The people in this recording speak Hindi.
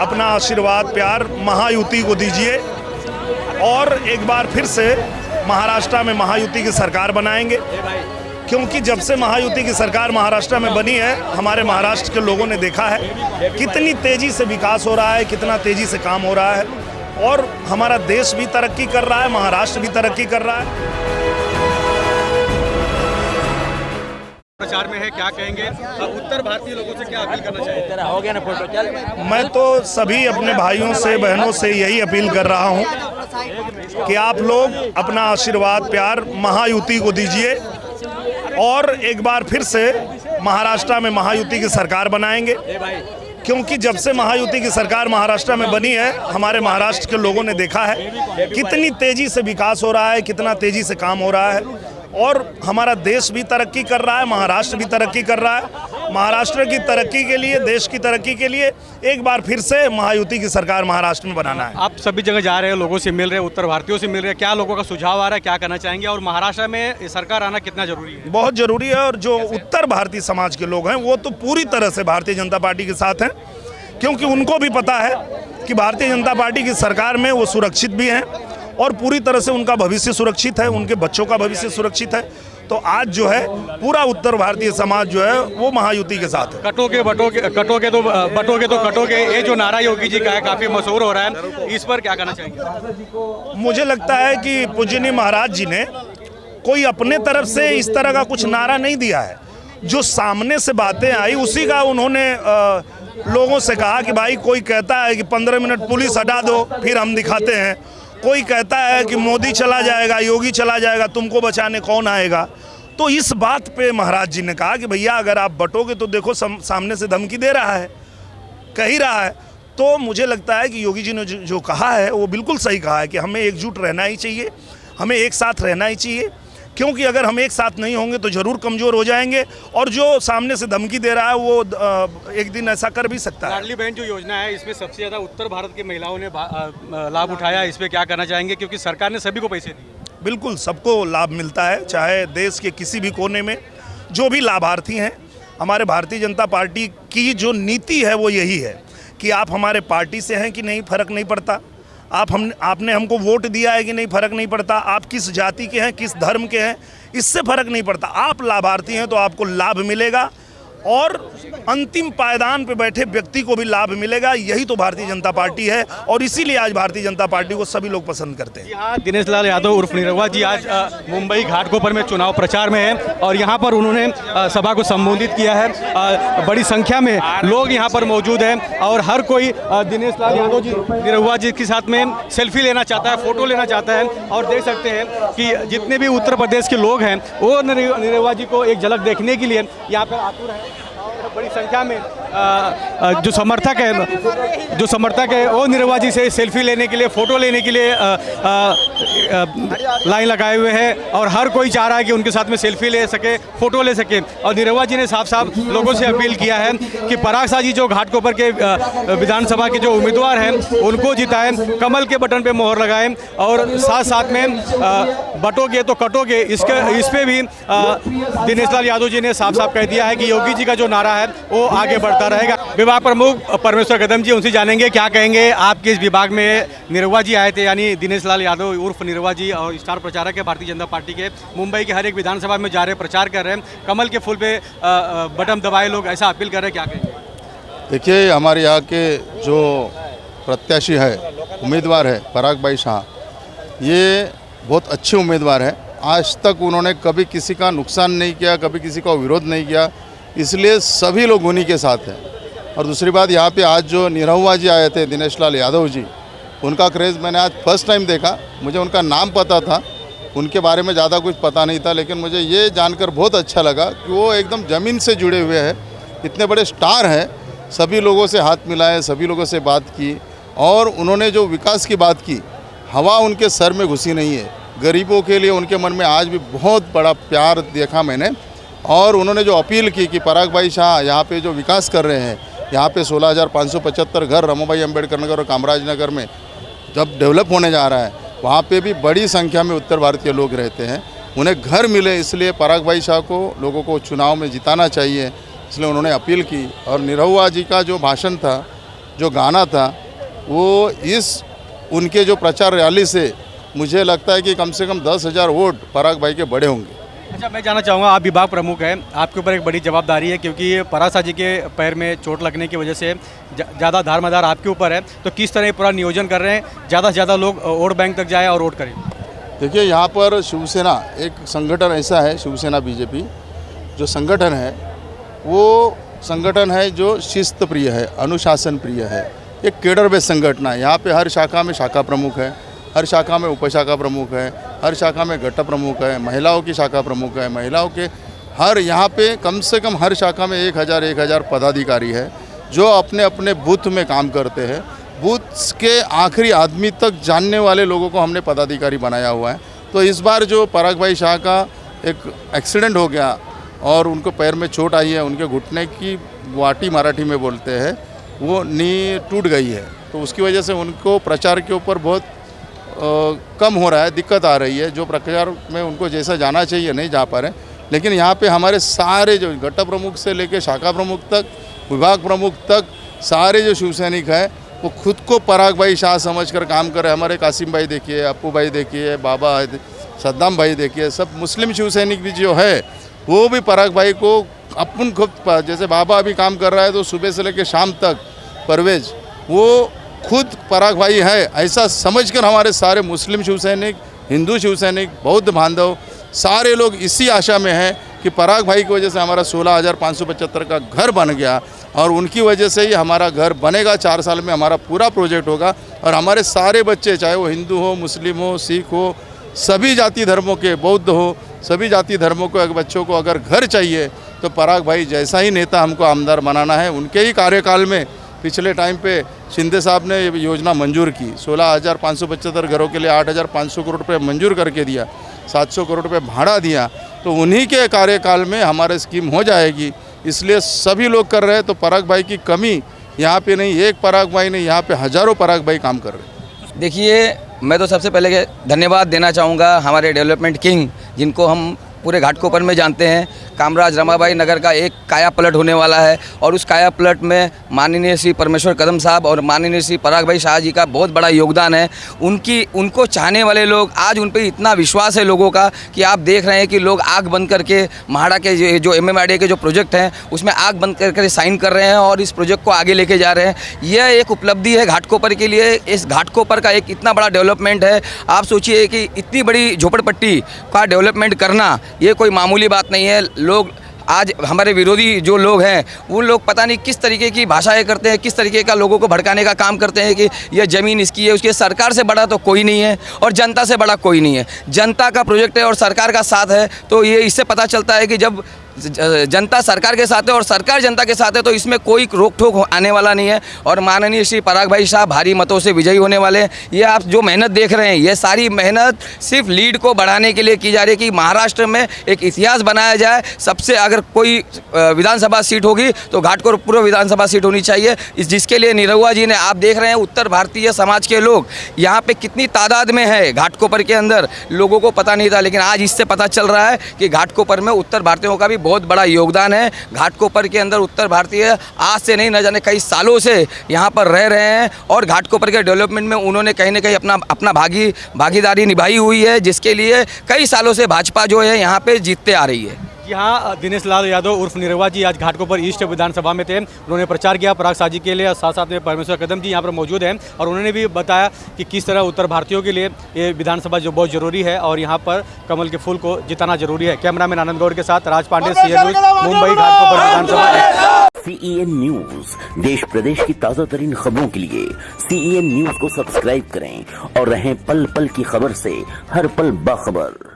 अपना आशीर्वाद प्यार महायुति को दीजिए और एक बार फिर से महाराष्ट्र में महायुति की सरकार बनाएंगे, क्योंकि जब से महायुति की सरकार महाराष्ट्र में बनी है हमारे महाराष्ट्र के लोगों ने देखा है कितनी तेज़ी से विकास हो रहा है, कितना तेज़ी से काम हो रहा है और हमारा देश भी तरक्की कर रहा है, महाराष्ट्र भी तरक्की कर रहा है। प्रचार में है, क्या कहेंगे? उत्तर भारतीय लोगों से क्या अपील करना चाहिए? हो गया ना फोटो, चल। मैं तो सभी अपने भाइयों से बहनों से यही अपील कर रहा हूं कि आप लोग अपना आशीर्वाद प्यार महायुति को दीजिए और एक बार फिर से महाराष्ट्र में महायुति की सरकार बनाएंगे, क्योंकि जब से महायुति की सरकार महाराष्ट्र में बनी है हमारे महाराष्ट्र के लोगों ने देखा है कितनी तेज़ी से विकास हो रहा है, कितना तेज़ी से काम हो रहा है और हमारा देश भी तरक्की कर रहा है, महाराष्ट्र भी तरक्की कर रहा है। महाराष्ट्र की तरक्की के लिए, देश की तरक्की के लिए एक बार फिर से महायुति की सरकार महाराष्ट्र में बनाना है। आप सभी जगह जा रहे हैं, लोगों से मिल रहे हैं, उत्तर भारतीयों से मिल रहे हैं, क्या लोगों का सुझाव आ रहा है, क्या करना चाहेंगे और महाराष्ट्र में सरकार आना कितना जरूरी है? बहुत ज़रूरी है और जो उत्तर भारतीय समाज के लोग हैं वो तो पूरी तरह से भारतीय जनता पार्टी के साथ हैं, क्योंकि उनको भी पता है कि भारतीय जनता पार्टी की सरकार में वो सुरक्षित भी हैं और पूरी तरह से उनका भविष्य सुरक्षित है, उनके बच्चों का भविष्य सुरक्षित है। तो आज जो है पूरा उत्तर भारतीय समाज जो है वो महायुति के साथ है। कटोगे तो कटोगे, ये जो नारा योगी जी का है काफ़ी मशहूर हो रहा है, इस पर क्या कहना चाहेंगे? मुझे लगता है कि पूजनीय महाराज जी ने कोई अपने तरफ से इस तरह का कुछ नारा नहीं दिया है, जो सामने से बातें आई उसी का उन्होंने लोगों से कहा कि भाई कोई कहता है कि 15 मिनट पुलिस हटा दो फिर हम दिखाते हैं, कोई कहता है कि मोदी चला जाएगा, योगी चला जाएगा, तुमको बचाने कौन आएगा। तो इस बात पे महाराज जी ने कहा कि भैया अगर आप बटोगे तो देखो सामने से धमकी दे रहा है, कह ही रहा है। तो मुझे लगता है कि योगी जी ने जो कहा है वो बिल्कुल सही कहा है कि हमें एकजुट रहना ही चाहिए, हमें एक साथ रहना ही चाहिए, क्योंकि अगर हम एक साथ नहीं होंगे तो ज़रूर कमज़ोर हो जाएंगे और जो सामने से धमकी दे रहा है वो एक दिन ऐसा कर भी सकता है। लाडली बहन जो योजना है इसमें सबसे ज़्यादा उत्तर भारत की महिलाओं ने लाभ उठाया, इस पर क्या करना चाहेंगे? क्योंकि सरकार ने सभी को पैसे दिए। बिल्कुल सबको लाभ मिलता है, चाहे देश के किसी भी कोने में जो भी लाभार्थी हैं। हमारे भारतीय जनता पार्टी की जो नीति है वो यही है कि आप हमारे पार्टी से हैं कि नहीं फ़र्क नहीं पड़ता, आपने हमको वोट दिया है कि नहीं फ़र्क नहीं पड़ता, आप किस जाति के हैं, किस धर्म के हैं, इससे फ़र्क नहीं पड़ता। आप लाभार्थी हैं तो आपको लाभ मिलेगा और अंतिम पायदान पे बैठे व्यक्ति को भी लाभ मिलेगा। यही तो भारतीय जनता पार्टी है और इसीलिए आज भारतीय जनता पार्टी को सभी लोग पसंद करते हैं। यहाँ दिनेश लाल यादव उर्फ निरहुआ जी आज मुंबई घाटकोपर में चुनाव प्रचार में है और यहाँ पर उन्होंने सभा को संबोधित किया है। बड़ी संख्या में लोग यहाँ पर मौजूद हैं और हर कोई दिनेश लाल यादव जी निरहुआ जी के साथ में सेल्फी लेना चाहता है, फोटो लेना चाहता है और देख सकते हैं कि जितने भी उत्तर प्रदेश के लोग हैं वो निरहुआ जी को एक झलक देखने के लिए यहाँ पर आतुर हैं। बड़ी संख्या में जो समर्थक है वो निरहुआ जी से सेल्फी लेने के लिए, फोटो लेने के लिए लाइन लगाए हुए हैं और हर कोई चाह रहा है कि उनके साथ में सेल्फी ले सके, फोटो ले सके। और निरहुआ जी ने साफ साफ लोगों से अपील किया है कि पराग शाह जी जो घाटकोपर के विधानसभा के जो उम्मीदवार हैं उनको जिताएं, कमल के बटन पे मोहर लगाएं और साथ साथ में बटोगे तो कटोगे, इस पे भी दिनेश लाल यादव जी ने साफ साफ कह दिया है कि योगी जी का जो नारा है वो आगे बढ़ता रहेगा। विभाग प्रमुख परमेश्वर कदम जी, उनसे जानेंगे क्या कहेंगे। आपके इस विभाग में निरहुआ जी आए थे, यानी दिनेश लाल यादव उर्फ निरहुआ जी और स्टार प्रचारक है भारतीय जनता पार्टी के, मुंबई के हर एक विधानसभा में जा रहे प्रचार कर रहे हैं, कमल के फूल पे बटन दबाए लोग, ऐसा अपील कर रहे हैं, क्या कहेंगे? देखिए हमारे यहाँ के जो प्रत्याशी है, उम्मीदवार है पराग भाई शाह, ये बहुत अच्छे उम्मीदवार हैं। आज तक उन्होंने कभी किसी का नुकसान नहीं किया, कभी किसी का विरोध नहीं किया, इसलिए सभी लोग उन्हीं के साथ हैं। और दूसरी बात, यहाँ पे आज जो निरहुआ जी आए थे, दिनेश लाल यादव जी, उनका क्रेज़ मैंने आज फर्स्ट टाइम देखा। मुझे उनका नाम पता था, उनके बारे में ज़्यादा कुछ पता नहीं था, लेकिन मुझे ये जानकर बहुत अच्छा लगा कि वो एकदम ज़मीन से जुड़े हुए हैं, इतने बड़े स्टार हैं। सभी लोगों से हाथ मिलाए, सभी लोगों से बात की और उन्होंने जो विकास की बात की, हवा उनके सर में घुसी नहीं है। गरीबों के लिए उनके मन में आज भी बहुत बड़ा प्यार देखा मैंने। और उन्होंने जो अपील की कि पराग भाई शाह यहाँ पे जो विकास कर रहे हैं, यहाँ पे 16,575 घर रमाबाई अम्बेडकर नगर और कामराज नगर में जब डेवलप होने जा रहा है, वहाँ पे भी बड़ी संख्या में उत्तर भारतीय लोग रहते हैं, उन्हें घर मिले, इसलिए पराग भाई शाह को लोगों को चुनाव में जिताना चाहिए, इसलिए उन्होंने अपील की। और निरहुआ जी का जो भाषण था जो गाना था वो इस उनके जो प्रचार रैली से मुझे लगता है कि कम से कम 10,000 वोट पराग भाई के बड़े होंगे। अच्छा, मैं जानना चाहूँगा, आप विभाग प्रमुख हैं, आपके ऊपर एक बड़ी जवाबदारी है क्योंकि पराग साहब जी के पैर में चोट लगने की वजह से ज़्यादा धारमदार आपके ऊपर है, तो किस तरह पूरा नियोजन कर रहे हैं ज़्यादा से ज़्यादा लोग वोट बैंक तक जाए और वोट करें? देखिए, यहाँ पर शिवसेना एक संगठन ऐसा है, शिवसेना बीजेपी जो संगठन है वो संगठन है जो शिस्त प्रिय है, अनुशासन प्रिय है, एक केडर बेस्ड संगठन है। यहाँ पे हर शाखा में शाखा प्रमुख है, हर शाखा में उपशाखा प्रमुख है, हर शाखा में घटक प्रमुख है, महिलाओं की शाखा प्रमुख है, महिलाओं के हर यहाँ पे कम से कम हर शाखा में 1000 पदाधिकारी है जो अपने अपने बूथ में काम करते हैं। बूथ के आखिरी आदमी तक जानने वाले लोगों को हमने पदाधिकारी बनाया हुआ है। तो इस बार जो पराग भाई शाह का एक एक्सीडेंट हो गया और उनको पैर में चोट आई है, उनके घुटने की वाटी मराठी में बोलते हैं, वो नी टूट गई है, तो उसकी वजह से उनको प्रचार के ऊपर बहुत कम हो रहा है, दिक्कत आ रही है। जो प्रचार में उनको जैसा जाना चाहिए नहीं जा पा रहे। लेकिन यहाँ पे हमारे सारे जो घटक प्रमुख से लेकर शाखा प्रमुख तक, विभाग प्रमुख तक, सारे जो शिव सैनिक हैं वो खुद को पराग भाई शाह समझकर काम कर रहे हैं। हमारे कासिम भाई देखिए, अप्पू भाई देखिए, बाबा सद्दाम भाई देखिए, सब मुस्लिम शिव सैनिक भी जो है वो भी पराग भाई को अपन खुद, जैसे बाबा अभी काम कर रहा है तो सुबह से लेकर शाम तक परवेज वो खुद पराग भाई है ऐसा समझकर हमारे सारे मुस्लिम शिव सैनिक, हिंदू शिव सैनिक, बौद्ध बांधव सारे लोग इसी आशा में हैं कि पराग भाई की वजह से हमारा 16,575 का घर बन गया और उनकी वजह से ही हमारा घर बनेगा। 4 साल में हमारा पूरा प्रोजेक्ट होगा और हमारे सारे बच्चे, चाहे वो हिंदू हो, मुस्लिम हो, सिख हो, सभी जाति धर्मों के, बौद्ध हो, सभी जाति धर्मों के बच्चों को अगर घर चाहिए तो पराग भाई जैसा ही नेता हमको आमदार बनाना है। उनके ही कार्यकाल में पिछले टाइम पे शिंदे साहब ने ये योजना मंजूर की, 16,575 घरों के लिए 8,500 करोड़ रुपये मंजूर करके दिया, 700 करोड़ रुपये भाड़ा दिया। तो उन्हीं के कार्यकाल में हमारे स्कीम हो जाएगी, इसलिए सभी लोग कर रहे हैं। तो पराग भाई की कमी यहाँ पे नहीं, एक पराग भाई नहीं, यहाँ पे हज़ारों पराग भाई काम कर रहे हैं। देखिए, मैं तो सबसे पहले धन्यवाद देना चाहूँगा हमारे डेवलपमेंट किंग, जिनको हम पूरे घाटकोपर में जानते हैं। कामराज रमाबाई नगर का एक काया पलट होने वाला है और उस काया पलट में माननीय श्री परमेश्वर कदम साहब और माननीय श्री पराग भाई शाह जी का बहुत बड़ा योगदान है। उनको चाहने वाले लोग, आज उन पर इतना विश्वास है लोगों का कि आप देख रहे हैं कि लोग आँख बंद करके महाड़ा के जो MMRDA के जो प्रोजेक्ट हैं उसमें आँख बंद करके साइन कर रहे हैं और इस प्रोजेक्ट को आगे लेके जा रहे हैं। यह एक उपलब्धि है घाटकोपर के लिए। इस घाटकोपर का एक इतना बड़ा डेवलपमेंट है। आप सोचिए कि इतनी बड़ी झोपड़पट्टी का डेवलपमेंट करना ये कोई मामूली बात नहीं है। लोग आज हमारे विरोधी जो लोग हैं वो लोग पता नहीं किस तरीके की भाषाएं करते हैं, किस तरीके का लोगों को भड़काने का काम करते हैं कि यह ज़मीन इसकी है, उसके। सरकार से बड़ा तो कोई नहीं है और जनता से बड़ा कोई नहीं है। जनता का प्रोजेक्ट है और सरकार का साथ है, तो ये इससे पता चलता है कि जब जनता सरकार के साथ है और सरकार जनता के साथ है तो इसमें कोई रोक ठोक आने वाला नहीं है। और माननीय श्री पराग भाई शाह भारी मतों से विजयी होने वाले हैं। ये आप जो मेहनत देख रहे हैं, ये सारी मेहनत सिर्फ लीड को बढ़ाने के लिए की जा रही है कि महाराष्ट्र में एक इतिहास बनाया जाए। सबसे अगर कोई विधानसभा सीट होगी तो घाटकोपर पूर्व विधानसभा सीट होनी चाहिए, जिसके लिए निरहुआ जी ने, आप देख रहे हैं उत्तर भारतीय समाज के लोग यहाँ पे कितनी तादाद में है घाटकोपर के अंदर, लोगों को पता नहीं था, लेकिन आज इससे पता चल रहा है कि घाटकोपर में उत्तर भारतीयों का भी बहुत बड़ा योगदान है। घाटकोपर के अंदर उत्तर भारतीय आज से नहीं, न जाने कई सालों से यहाँ पर रह रहे हैं और घाटकोपर के डेवलपमेंट में उन्होंने कहीं ना कहीं अपना भागीदारी निभाई हुई है, जिसके लिए कई सालों से भाजपा जो है यहाँ पे जीतते आ रही है। यहाँ दिनेश लाल यादव उर्फ निरहुआ जी आज घाटकोपर ईस्ट विधानसभा में थे। उन्होंने प्रचार किया पराग शाह जी के लिए, साथ साथ में परमेश्वर कदम जी यहाँ पर मौजूद हैं और उन्होंने भी बताया कि किस तरह उत्तर भारतीयों के लिए ये विधानसभा जो बहुत ज़रूरी है और यहाँ पर कमल के फूल को जिताना जरूरी है। कैमरामैन आनंद गौड़ के साथ राज पांडे, CN न्यूज़, मुंबई घाटकोपर विधानसभा। CEN न्यूज़ देश प्रदेश की ताज़ा तरीन खबरों के लिए CEN न्यूज़ को सब्सक्राइब करें और रहें पल पल की खबर से हर पल बाखबर।